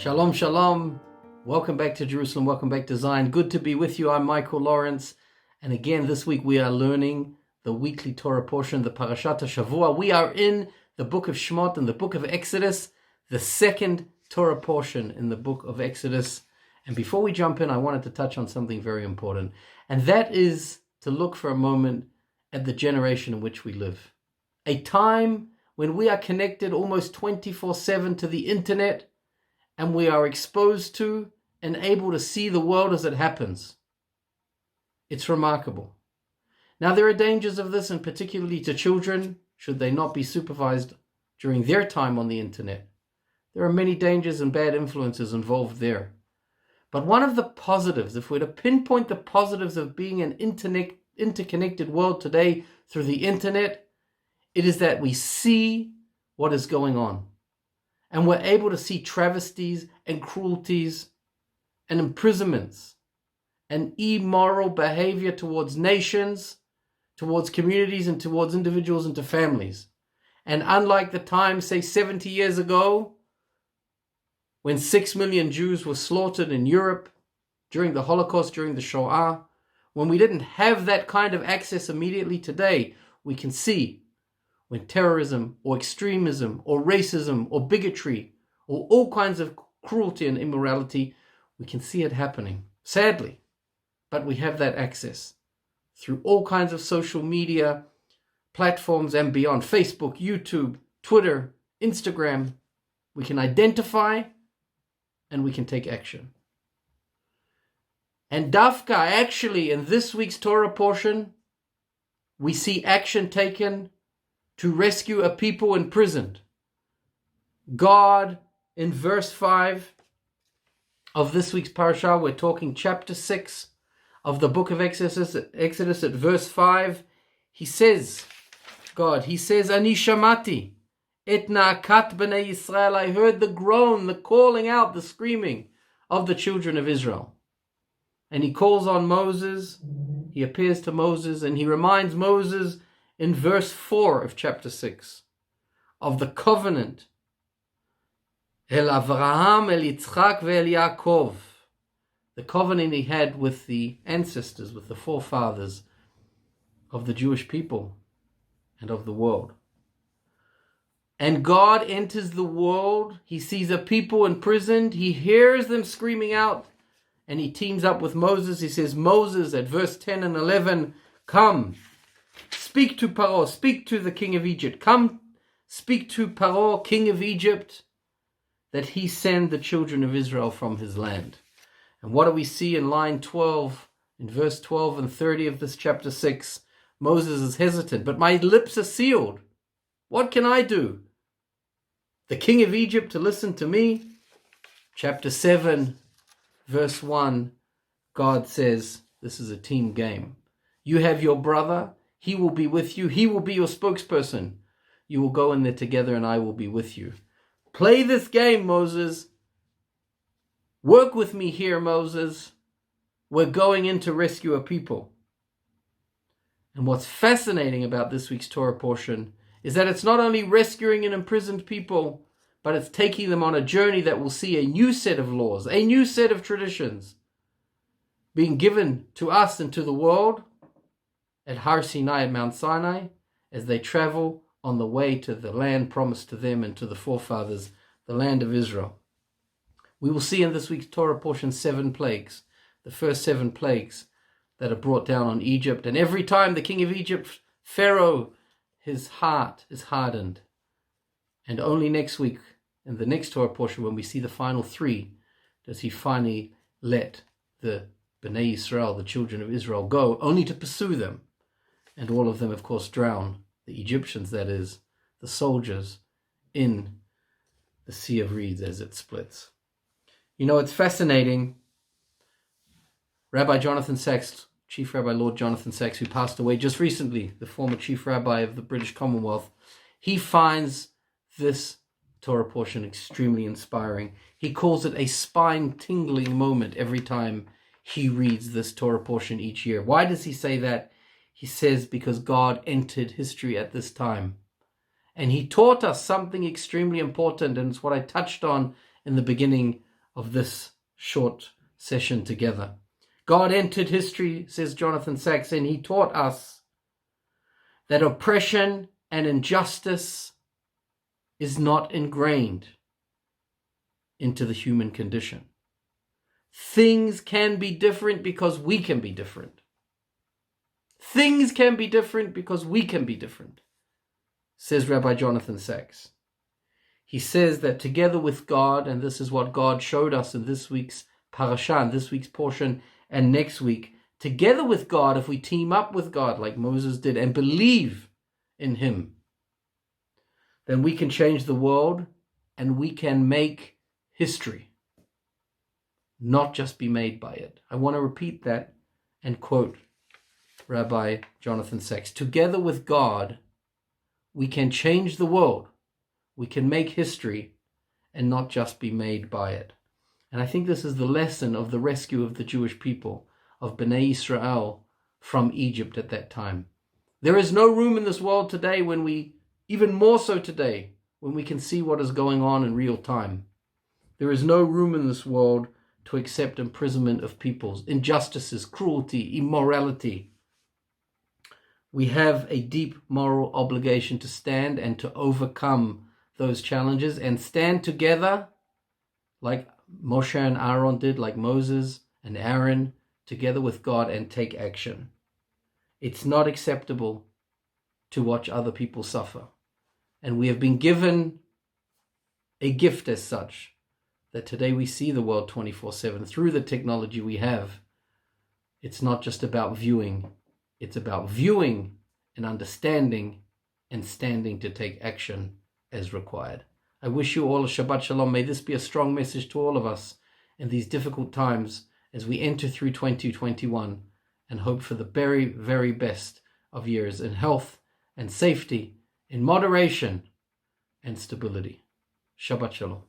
Shalom, shalom. Welcome back to Jerusalem. Welcome back to Zion. Good to be with you. I'm Michael Lawrence. And again, this week we are learning the weekly Torah portion, the Parashat Shavua. We are in the book of Shemot and the book of Exodus, the second Torah portion in the book of Exodus. And before we jump in, I wanted to touch on something very important. And that is to look for a moment at the generation in which we live. A time when we are connected almost 24/7 to the internet, and we are exposed to and able to see the world as it happens. It's remarkable. Now, there are dangers of this, and particularly to children, should they not be supervised during their time on the internet. There are many dangers and bad influences involved there. But one of the positives, if we're to pinpoint the positives of being an interconnected world today through the internet, it is that we see what is going on. And we're able to see travesties and cruelties and imprisonments and immoral behavior towards nations, towards communities, and towards individuals and to families. And unlike the time, say 70 years ago, when 6 million Jews were slaughtered in Europe during the Holocaust, during the Shoah, when we didn't have that kind of access immediately, today we can see when terrorism or extremism or racism or bigotry or all kinds of cruelty and immorality, we can see it happening, sadly. But we have that access through all kinds of social media platforms and beyond. Facebook, YouTube, Twitter, Instagram. We can identify and we can take action. And Dafka, actually, in this week's Torah portion, we see action taken to rescue a people imprisoned. God, in verse 5 of this week's parashah, we're talking chapter 6 of the book of Exodus at verse 5, he says, Ani shamati et na'akat b'nei Yisrael. I heard the groan, the calling out, the screaming of the children of Israel. And he calls on Moses, he appears to Moses, and he reminds Moses in verse 4 of chapter 6 of the covenant El Avraham, El Yitzchak, ve'el Yaakov, the covenant he had with the ancestors, with the forefathers of the Jewish people and of the world. And God enters the world. He sees a people imprisoned. He hears them screaming out, and he teams up with Moses. He says, Moses, at verse 10 and 11, come, speak to Pharaoh, speak to the king of Egypt. Come, speak to Pharaoh, king of Egypt, that he send the children of Israel from his land. And what do we see in line 12, in verse 12 and 30 of this chapter 6? Moses is hesitant, but my lips are sealed. What can I do? The king of Egypt to listen to me? Chapter 7, verse 1, God says, this is a team game. You have your brother. He will be with you. He will be your spokesperson. You will go in there together and I will be with you. Play this game, Moses. Work with me here, Moses. We're going in to rescue a people. And what's fascinating about this week's Torah portion is that it's not only rescuing an imprisoned people, but it's taking them on a journey that will see a new set of laws, a new set of traditions being given to us and to the world at Har Sinai, at Mount Sinai, as they travel on the way to the land promised to them and to the forefathers, the land of Israel. We will see in this week's Torah portion 7 plagues, the first 7 plagues that are brought down on Egypt. And every time the king of Egypt, Pharaoh, his heart is hardened. And only next week, in the next Torah portion, when we see the final 3, does he finally let the Bnei Israel, the children of Israel, go, only to pursue them. And all of them, of course, drown, the Egyptians, that is, the soldiers, in the Sea of Reeds as it splits. You know, it's fascinating. Rabbi Jonathan Sacks, Chief Rabbi Lord Jonathan Sacks, who passed away just recently, the former Chief Rabbi of the British Commonwealth, he finds this Torah portion extremely inspiring. He calls it a spine-tingling moment every time he reads this Torah portion each year. Why does he say that? He says because God entered history at this time. And he taught us something extremely important, and it's what I touched on in the beginning of this short session together. God entered history, says Jonathan Sacks, and he taught us that oppression and injustice is not ingrained into the human condition. Things can be different because we can be different. Things can be different because we can be different, says Rabbi Jonathan Sacks. He says that together with God, and this is what God showed us in this week's parashah, in this week's portion, and next week, together with God, if we team up with God like Moses did and believe in him, then we can change the world and we can make history, not just be made by it. I want to repeat that and quote Rabbi Jonathan Sacks. Together with God, we can change the world. We can make history and not just be made by it. And I think this is the lesson of the rescue of the Jewish people, of Bnei Israel from Egypt at that time. There is no room in this world today even more so today, when we can see what is going on in real time. There is no room in this world to accept imprisonment of peoples, injustices, cruelty, immorality. We have a deep moral obligation to stand and to overcome those challenges and stand together like Moshe and Aaron did, like Moses and Aaron, together with God, and take action. It's not acceptable to watch other people suffer. And we have been given a gift as such, that today we see the world 24/7 through the technology we have. It's not just about viewing. It's about viewing and understanding and standing to take action as required. I wish you all a Shabbat Shalom. May this be a strong message to all of us in these difficult times as we enter through 2021 and hope for the very, very best of years in health and safety, in moderation and stability. Shabbat Shalom.